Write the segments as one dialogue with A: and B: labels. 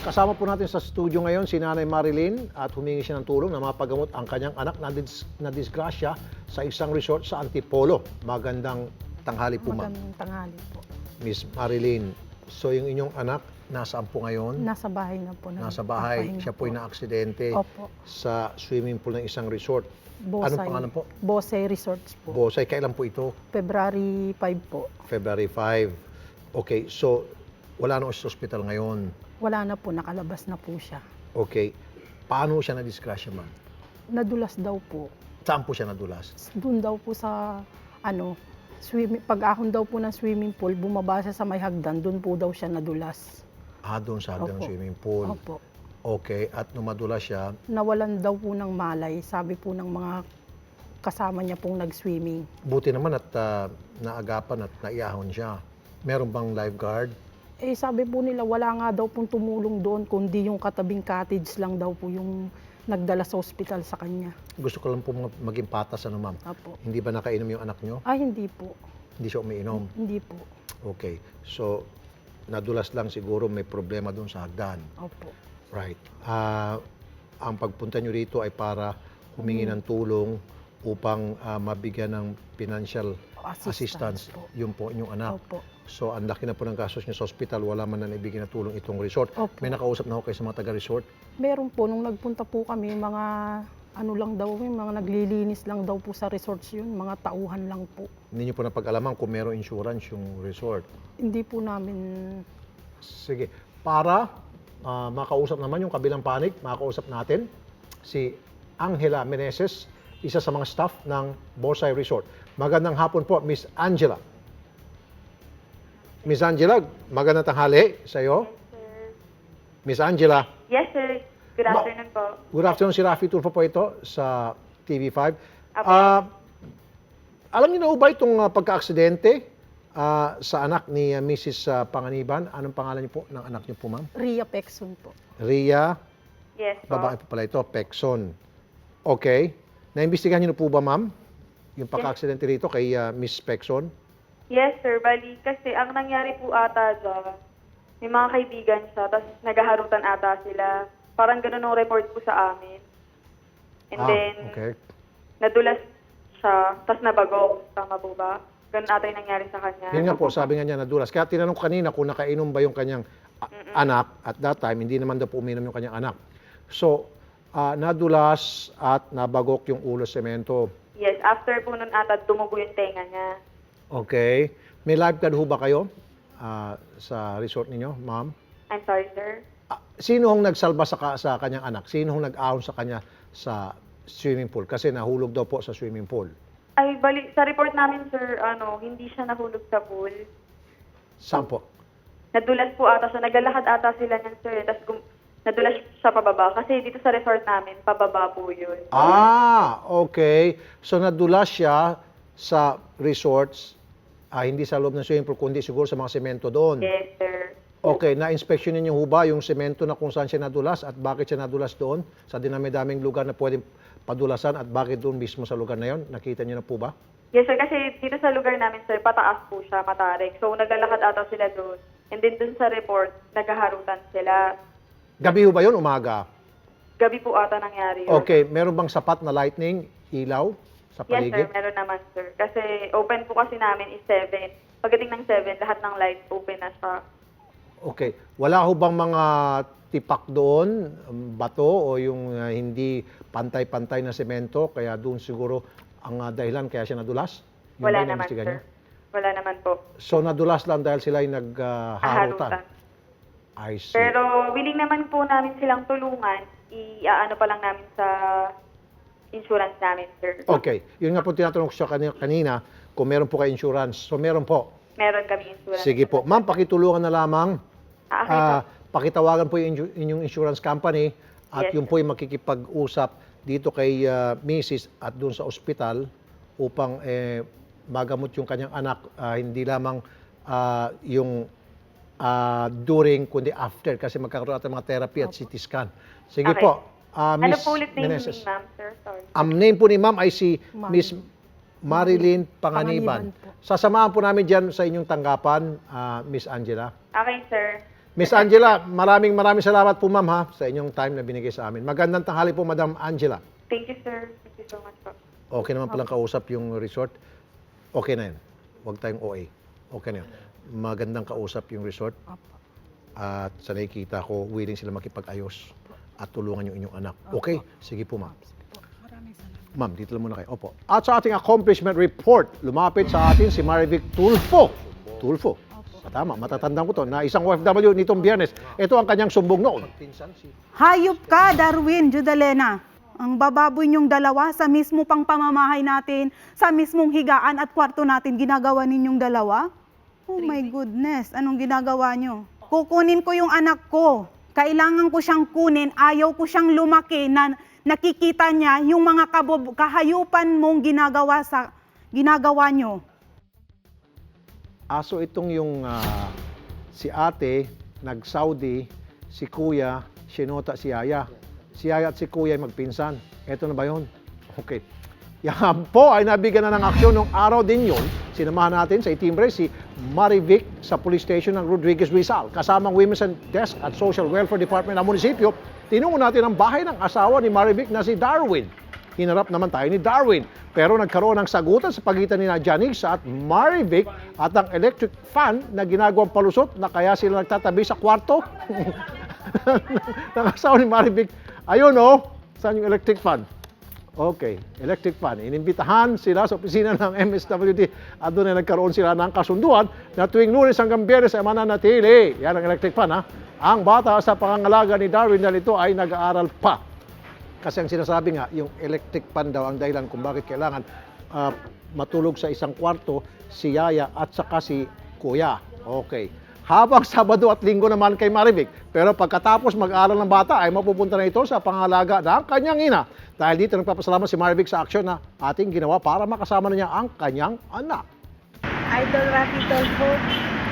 A: Kasama po natin sa studio ngayon si Nanay Marilyn at humingi siya ng tulong na mapagamot ang kanyang anak na disgrasya sa isang resort sa Antipolo. Magandang tanghali po, ma'am.
B: Magandang tanghali po.
A: Miss Marilyn, so yung inyong anak, nasaan po ngayon?
B: Nasa bahay na po.
A: Nasa bahay. Siya po ay na-aksidente
B: Opo.
A: sa swimming pool ng isang resort.
B: Bosay.
A: Anong pangalan po?
B: Bosay Resorts po.
A: Bosay. Kailan po ito?
B: February 5 po.
A: February 5. Okay, so wala na sa hospital ngayon.
B: Wala na po, nakalabas na po siya.
A: Okay. Paano siya na-disgrasya, ma'am?
B: Nadulas daw po.
A: Saan po siya nadulas?
B: Doon daw po sa, pag-ahon daw po ng swimming pool, bumaba siya sa may hagdan, doon po daw siya nadulas.
A: Doon sa hagdan ng
B: Opo.
A: swimming pool.
B: Opo.
A: Okay, at nung madulas siya,
B: Nawalan daw po ng malay, sabi po ng mga kasama niya pong nag-swimming.
A: buti naman at naagapan at naiyahon siya. Meron bang lifeguard?
B: Sabi po nila, wala nga daw pong tumulong doon, kundi yung katabing cottage lang daw po yung nagdala sa ospital sa kanya.
A: Gusto ko lang po maging patas, ma'am.
B: Opo.
A: Hindi ba nakainom yung anak nyo?
B: Hindi po.
A: Hindi siya umiinom?
B: Hindi po.
A: Okay. So, nadulas lang siguro may problema doon sa hagdan.
B: Opo.
A: Right. Ang pagpunta nyo rito ay para humingi ng tulong upang mabigyan ng financial assistance
B: po.
A: yung po inyong anak.
B: Opo.
A: So, ang laki na po ng gastos niyo sa hospital, wala man na naibigyan na tulong itong resort.
B: Opo.
A: May nakausap na ako kayo sa mga taga-resort?
B: Meron po, nung nagpunta po kami, mga mga naglilinis lang daw po sa resorts yun, mga tauhan lang po.
A: Hindi niyo po napag-alaman kung meron insurance yung resort.
B: Hindi po namin,
A: Sige. Para makausap naman yung kabilang panig, makausap natin si Angela Meneses, isa sa mga staff ng Bosay Resort. Magandang hapon po, Miss Angela. Miss Angela, magandang tanghali sa iyo.
C: Yes, sir.
A: Miss Angela.
C: Yes, sir. Good afternoon po.
A: Good afternoon, si Rafi Tulfo po ito sa TV5.
C: Apo.
A: Alam niyo na ba itong pagka-aksidente sa anak ni Mrs. Panganiban? Anong pangalan niyo po ng anak niyo po, ma'am?
B: Ria Pexon po.
A: Ria,
C: Yes po.
A: babae po pala ito, Pexon. Okay. Naimbestigahan niyo na po ba, ma'am, yung pagka-aksidente rito kay Miss Pexon?
C: Yes, sir. Bali, kasi ang nangyari po ata dyan, may mga kaibigan siya, tapos naghaharutan ata sila. Parang ganun ang report po sa amin. And then,
A: okay.
C: nadulas siya, tapos nabagok. Tama po ba? Ganun ata yung nangyari sa kanya.
A: Yun nga po, sabi nga niya nadulas. Kaya tinanong ko kanina kung nakainom ba yung kanyang anak. At that time, hindi naman daw po uminom yung kanyang anak. So, nadulas at nabagok yung ulo semento.
C: Yes, after po nun ata, tumubo yung tenga niya.
A: Okay. May lifeguard ho ba kayo sa resort ninyo, ma'am?
C: I'm sorry, sir.
A: Sino hong nagsalba sa kanyang anak? Sino hong nag-ahon sa kanya sa swimming pool? Kasi nahulog daw po sa swimming pool.
C: Ay, bali, sa report namin, sir, hindi siya nahulog sa pool.
A: Saan po?
C: Nadulas po ata siya. Naglalakad ata sila niyan, sir. Tapos nadulas siya pababa. Kasi dito sa resort namin, pababa po yun.
A: Okay. So nadulas siya sa resorts, hindi sa loob ng swimming pool, kundi siguro sa mga semento doon.
C: Yes, sir.
A: Okay, na-inspection ninyo ho ba yung semento na kung saan siya nadulas at bakit siya nadulas doon? Sa dinami-daming lugar na pwedeng padulasan at bakit doon mismo sa lugar na yon? Nakita niyo na po ba?
C: Yes, sir. Kasi dito sa lugar namin, sir, pataas po siya, matarik. So, naglalakad ata sila doon. And then doon sa report, naghaharutan sila.
A: Gabi ho ba yun? Umaga?
C: Gabi po ata nangyari yun.
A: Okay, meron bang sapat na lightning, ilaw sa
C: Yes, sir.
A: paligid?
C: Meron naman, sir. Kasi open po kasi namin is 7. Pagdating ng 7, lahat ng lights open na siya.
A: Okay. Wala ho bang mga tipak doon, bato o yung hindi pantay-pantay na semento, kaya doon siguro ang dahilan kaya siya nadulas? Yun ba
C: Wala
A: yung
C: naman,
A: naimbestigahan
C: sir.
A: niyo?
C: Wala naman po.
A: So nadulas lang dahil sila ay nagharutan. I see.
C: Pero willing naman po namin silang tulungan. I-ano pa lang namin sa insurance namin, sir.
A: Okay. Yun nga po tinatanong ko siya kanina kung meron po kayo insurance. So meron po.
C: Meron kami insurance.
A: Sige po. Ma'am, pakitulungan na lamang.
C: Okay po.
A: Pakitawagan po yung inyong insurance company at
C: Yes,
A: yung po yung makikipag-usap dito kay Mrs. at doon sa ospital upang magamot yung kanyang anak. Hindi lamang yung during, kundi after kasi magkakaroon natin mga therapy at CT scan. Sige
C: Okay.
A: po.
C: Ano
A: Miss
C: po ulit name ni
A: Meneses.
C: ma'am, sir? Sorry.
A: Ang name po ni ma'am ay si Miss Marilyn
B: Panganiban
A: Panganiban.
B: po.
A: Sasamahan po namin dyan sa inyong tanggapan, Miss Angela.
C: Okay, sir.
A: Miss Angela, maraming salamat po ma'am ha sa inyong time na binigay sa amin. Magandang tanghali po, Madam Angela.
C: Thank you, sir. Thank you so much po.
A: Okay naman palang kausap yung resort. Okay na yan. Huwag tayong OA. Okay na yan. Magandang kausap yung resort. At sa nakikita ko, willing sila makipag-ayos at tulungan yung inyong anak. Okay? Sige po, ma'am.
B: Maraming salamat.
A: Ma'am, dito lang muna kayo. Opo. At sa ating accomplishment report, lumapit sa atin si Marivic Tulfo. Tulfo. Tama, matatandaan ko to na isang OFW nitong Biyernes. Ito ang kanyang sumbong noon.
D: Hayop ka, Darwin Judalena. Ang bababoy niyong dalawa sa mismo pang pamamahay natin, sa mismong higaan at kwarto natin, ginagawa ninyong dalawa? Oh my goodness, anong ginagawa niyo? Kukunin ko yung anak ko. Kailangan ko siyang kunin, ayaw ko siyang lumaki na nakikita niya yung mga kahayupan mong ginagawa niyo.
A: Aso itong yung si ate, nag-Saudi, si kuya, sinota si Yaya. Si Yaya at si kuya ay magpinsan. Ito na ba yun? Okay. Yan po ay nabigyan na ng aksyon nung araw din yun. Sinamahan natin sa itimbre si Marivic sa police station ng Rodriguez Rizal. Kasamang Women's Desk at Social Welfare Department ng munisipyo, tinungo natin ang bahay ng asawa ni Marivic na si Darwin. Hinarap naman tayo ni Darwin. Pero nagkaroon ng sagutan sa pagitan ni Janice at Marivic at ang electric fan na ginagawang palusot na kaya sila nagtatabi sa kwarto ng asawa ni Marivic. Ayun oh, saan yung electric fan? Okay, electric fan. Inimbitahan sila sa opisina ng MSWD at doon ay nagkaroon sila ng kasunduan na tuwing Lunes hanggang Biyernes ay mananatili. Yan ang electric fan ha. Ang bata sa pangangalaga ni Darwin dahil ito ay nag-aaral pa. Kasi ang sinasabi nga, yung electric fan daw ang dahilan kung bakit kailangan matulog sa isang kwarto si Yaya at saka si Kuya. Okay. Habang Sabado at Linggo naman kay Marivic. Pero pagkatapos mag-aaral ng bata ay mapupunta na ito sa pangalaga ng kanyang ina. Dahil dito nagpapasalamat si Marivic sa aksyon na ating ginawa para makasama na niya ang kanyang anak.
D: Idol Rafi Tolfo,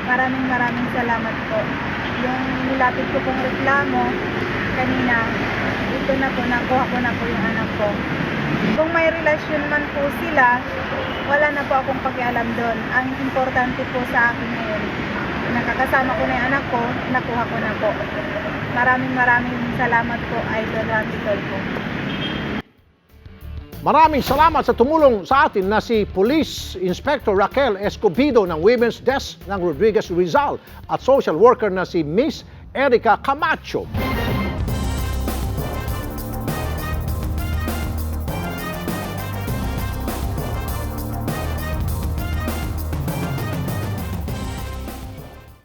D: maraming salamat po. Yung nilapit ko pong reklamo kanina, ito na po, nakuha ko na po yung anak ko. Kung may relasyon man po sila, wala na po akong pakialam doon. Ang importante po sa akin ngayon, nakakasama ko na yung anak ko, nakuha ko na po. Maraming salamat po, Idol Rafi Tolfo.
A: Maraming salamat sa tumulong sa atin na si Police Inspector Raquel Escobedo ng Women's Desk ng Rodriguez Rizal at social worker na si Miss Erica Camacho.